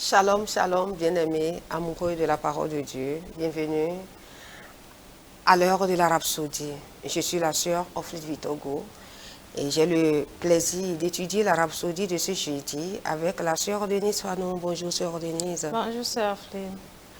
Shalom, shalom, bien-aimés, amoureux de la parole de Dieu. Bienvenue à l'heure de la Rhapsodie. Je suis la sœur Oflit Vitogo et j'ai le plaisir d'étudier la Rhapsodie de ce jeudi avec la sœur Denise Fanon. Bonjour, sœur Denise. Bonjour, sœur Oflit.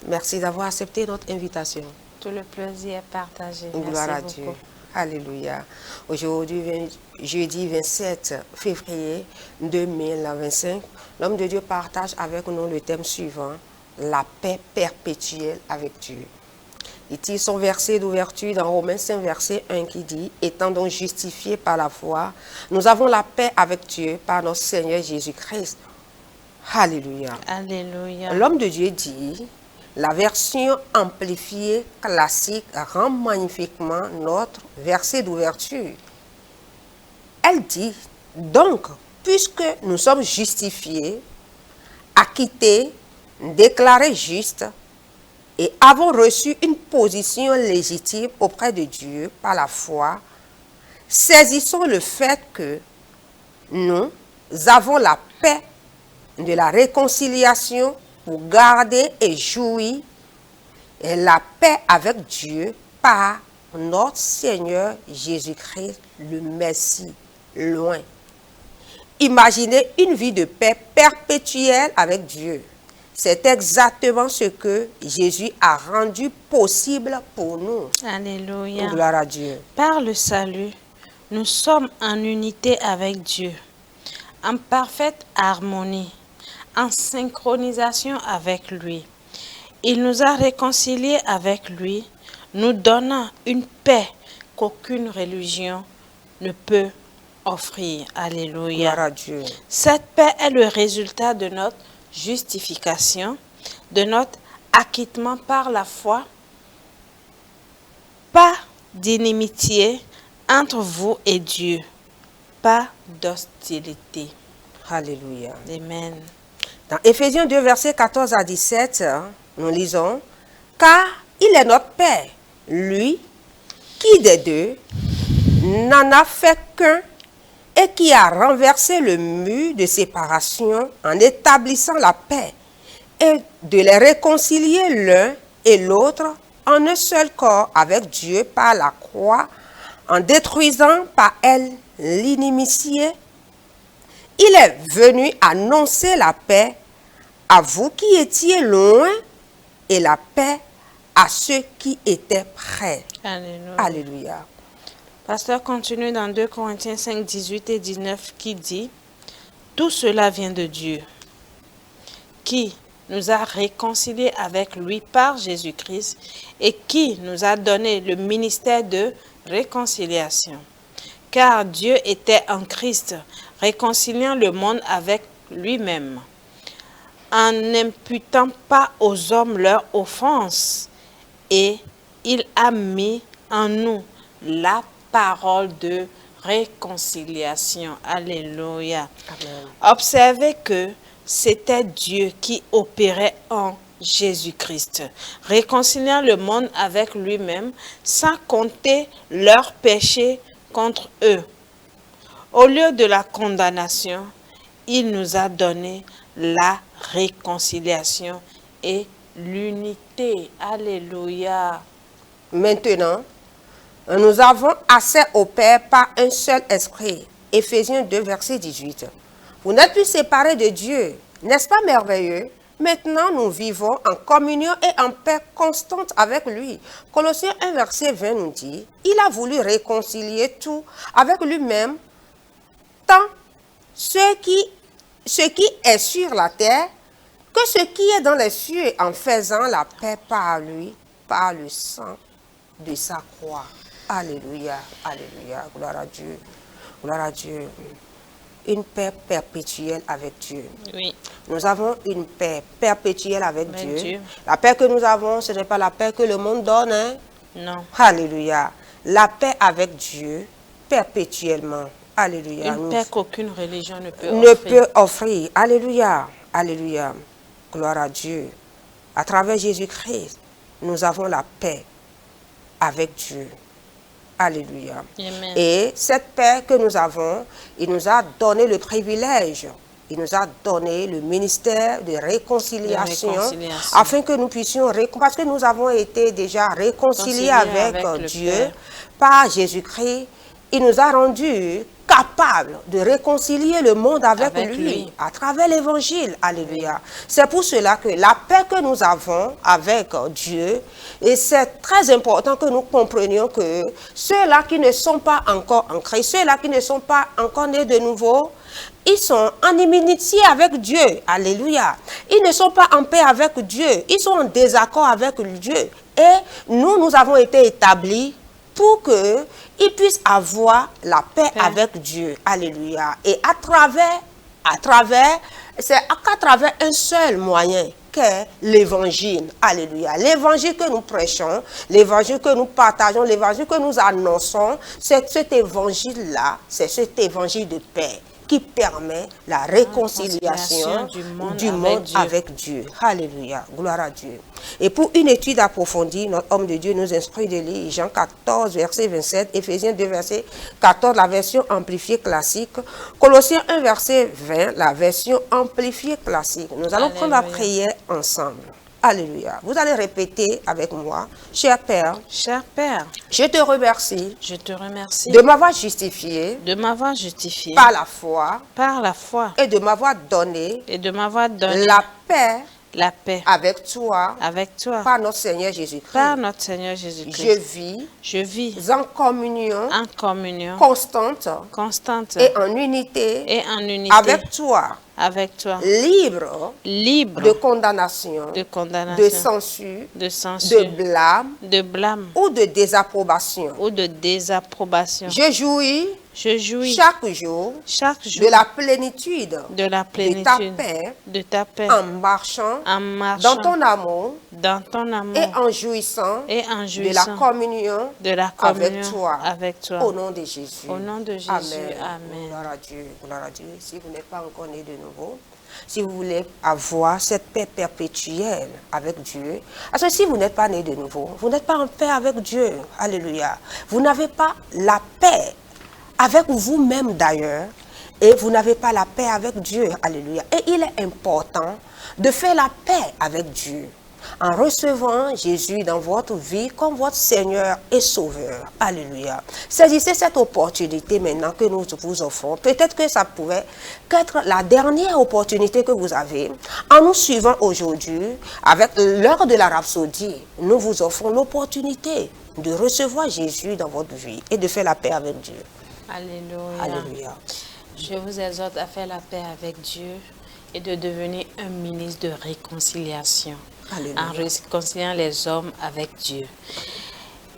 Merci d'avoir accepté notre invitation. Tout le plaisir est partagé. Gloire à Merci Dieu. beaucoup. Alléluia. Aujourd'hui, jeudi 27 février 2025, l'homme de Dieu partage avec nous le thème suivant, la paix perpétuelle avec Dieu. Il tire son verset d'ouverture dans Romains 5, verset 1 qui dit, étant donc justifiés par la foi, nous avons la paix avec Dieu par notre Seigneur Jésus-Christ. Alléluia. Alléluia. L'homme de Dieu dit, la version amplifiée classique rend magnifiquement notre verset d'ouverture. Elle dit, donc, puisque nous sommes justifiés, acquittés, déclarés justes, et avons reçu une position légitime auprès de Dieu par la foi, saisissons le fait que nous avons la paix de la réconciliation pour garder et jouir et la paix avec Dieu par notre Seigneur Jésus-Christ, le Messie, loin. Imaginez une vie de paix perpétuelle avec Dieu. C'est exactement ce que Jésus a rendu possible pour nous. Alléluia. Gloire à Dieu. Par le salut, nous sommes en unité avec Dieu, en parfaite harmonie, en synchronisation avec lui. Il nous a réconciliés avec lui, nous donnant une paix qu'aucune religion ne peut offrir. Alléluia. Gloire à Dieu. Cette paix est le résultat de notre justification, de notre acquittement par la foi. Pas d'inimitié entre vous et Dieu, pas d'hostilité. Alléluia. Amen. Dans Éphésiens 2, versets 14 à 17, nous lisons, « Car il est notre Père, lui, qui des deux n'en a fait qu'un et qui a renversé le mur de séparation en établissant la paix et de les réconcilier l'un et l'autre en un seul corps avec Dieu par la croix, en détruisant par elle l'inimitié. Il est venu annoncer la paix à vous qui étiez loin et la paix à ceux qui étaient près. » Alléluia. Alléluia. Pasteur continue dans 2 Corinthiens 5, 18 et 19 qui dit « Tout cela vient de Dieu, qui nous a réconciliés avec lui par Jésus-Christ et qui nous a donné le ministère de réconciliation. Car Dieu était en Christ, réconciliant le monde avec lui-même, en n'imputant pas aux hommes leurs offenses, et il a mis en nous la parole de réconciliation. Alléluia. Amen. Observez que c'était Dieu qui opérait en Jésus-Christ, réconciliant le monde avec lui-même sans compter leurs péchés contre eux. Au lieu de la condamnation, il nous a donné la réconciliation et l'unité. Alléluia. Maintenant, nous avons accès au Père par un seul esprit. Éphésiens 2, verset 18. Vous n'êtes plus séparés de Dieu. N'est-ce pas merveilleux? Maintenant, nous vivons en communion et en paix constante avec lui. Colossiens 1, verset 20 nous dit, il a voulu réconcilier tout avec lui-même, tant ce qui est sur la terre que ce qui est dans les cieux, en faisant la paix par lui, par le sang de sa croix. Alléluia, alléluia, gloire à Dieu, gloire à Dieu. Une paix perpétuelle avec Dieu. Oui. Nous avons une paix perpétuelle avec Avec Dieu. Dieu. La paix que nous avons, ce n'est pas la paix que le monde donne. Hein? Non. Alléluia. La paix avec Dieu perpétuellement. Alléluia. Une paix qu'aucune religion ne peut ne offrir. peut offrir. Alléluia. Alléluia. Gloire à Dieu. À travers Jésus-Christ, nous avons la paix avec Dieu. Alléluia. Amen. Et cette paix que nous avons, il nous a donné le privilège Il nous a donné le ministère de réconciliation, réconciliation. afin que nous puissions, parce que nous avons été déjà réconciliés avec Dieu Père. par Jésus-Christ. Il nous a rendus capables de réconcilier le monde avec lui à travers l'évangile. Alléluia. C'est pour cela que la paix que nous avons avec Dieu, et c'est très important que nous comprenions que ceux-là qui ne sont pas encore en Christ, ceux-là qui ne sont pas encore nés de nouveau, ils sont en inimitié avec Dieu. Alléluia. Ils ne sont pas en paix avec Dieu. Ils sont en désaccord avec Dieu. Et nous avons été établis pour qu'ils puissent avoir la paix avec Dieu. Alléluia. Et à travers, c'est qu'à travers un seul moyen qu'est l'évangile. Alléluia. L'évangile que nous prêchons, l'évangile que nous partageons, l'évangile que nous annonçons, c'est cet évangile-là, c'est cet évangile de paix qui permet la réconciliation du monde avec Dieu. Alléluia. Gloire à Dieu. Et pour une étude approfondie, notre homme de Dieu nous instruit de lire Jean 14, verset 27, Éphésiens 2, verset 14, la version amplifiée classique, Colossiens 1, verset 20, la version amplifiée classique. Nous allons prendre la prière ensemble. Alléluia. Vous allez répéter avec moi. Cher Père, je te remercie de m'avoir justifié par la foi et de m'avoir donné la paix avec toi par notre Seigneur Jésus-Christ. Je vis en communion constante et en unité avec toi. Libre de condamnation, de censure, de blâme ou de désapprobation. Je jouis chaque jour de la plénitude de ta paix en marchant dans ton amour et en jouissant de la communion avec toi. Au nom de Jésus. Amen. Gloire à Dieu. Gloire à Dieu. Si vous n'êtes pas encore né de nouveau, si vous voulez avoir cette paix perpétuelle avec Dieu, parce que si vous n'êtes pas né de nouveau, vous n'êtes pas en paix avec Dieu. Alléluia. Vous n'avez pas la paix avec vous-même d'ailleurs, et vous n'avez pas la paix avec Dieu. Alléluia. Et il est important de faire la paix avec Dieu en recevant Jésus dans votre vie comme votre Seigneur et Sauveur. Alléluia. Saisissez cette opportunité maintenant que nous vous offrons. Peut-être que ça pouvait être la dernière opportunité que vous avez. En nous suivant aujourd'hui, avec l'heure de la rhapsodie, nous vous offrons l'opportunité de recevoir Jésus dans votre vie et de faire la paix avec Dieu. Alléluia. Alléluia. Je vous exhorte à faire la paix avec Dieu et de devenir un ministre de réconciliation. Alléluia. En réconciliant les hommes avec Dieu.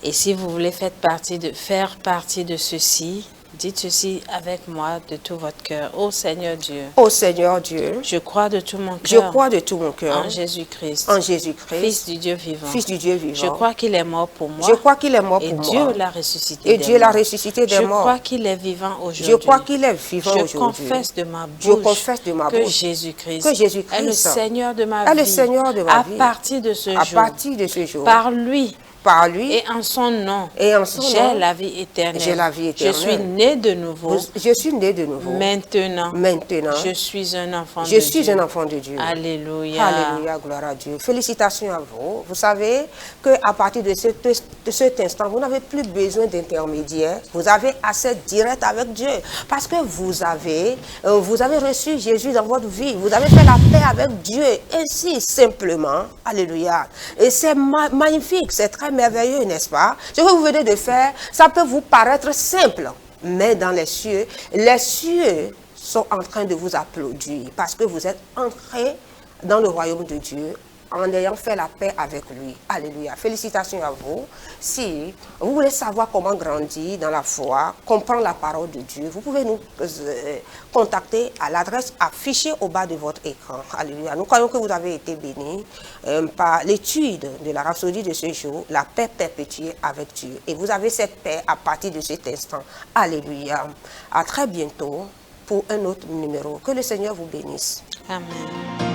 Et si vous voulez faire partie de ceci, dites ceci avec moi de tout votre cœur. Ô Seigneur Dieu. Ô Seigneur Dieu. Je crois de tout mon cœur. Je crois de tout mon cœur. En Jésus-Christ. En Jésus-Christ. Fils du Dieu vivant. Fils du Dieu vivant. Je crois qu'il est mort pour moi. Je crois qu'il est mort pour moi. Et Dieu l'a ressuscité. Et Dieu l'a ressuscité des morts. Je crois qu'il est vivant aujourd'hui. Je crois qu'il est vivant aujourd'hui. Je confesse de ma bouche. Je confesse de ma bouche. Que Jésus-Christ est le Seigneur de ma vie. Est le Seigneur de ma vie. À partir de ce jour. À partir de ce jour. Par lui. Par lui. Et en son nom. Et en son nom. J'ai la vie éternelle. J'ai la vie éternelle. Je suis né de nouveau. Je suis né de nouveau. Maintenant. Je suis un enfant de Dieu. Je suis un enfant de Dieu. Alléluia. Alléluia, gloire à Dieu. Félicitations à vous. Vous savez qu'à partir de cet instant, vous n'avez plus besoin d'intermédiaire. Vous avez accès direct avec Dieu. Parce que vous avez reçu Jésus dans votre vie. Vous avez fait la paix avec Dieu. Ainsi, simplement. Alléluia. Et c'est magnifique. C'est très merveilleux, n'est-ce pas? Ce que vous venez de faire, ça peut vous paraître simple. Mais dans les cieux sont en train de vous applaudir parce que vous êtes entrés dans le royaume de Dieu en ayant fait la paix avec lui. Alléluia. Félicitations à vous. Si vous voulez savoir comment grandir dans la foi, comprendre la parole de Dieu, vous pouvez nous contacter à l'adresse affichée au bas de votre écran. Alléluia. Nous croyons que vous avez été bénis par l'étude de la rhapsodie de ce jour, la paix perpétuée avec Dieu. Et vous avez cette paix à partir de cet instant. Alléluia. À très bientôt pour un autre numéro. Que le Seigneur vous bénisse. Amen.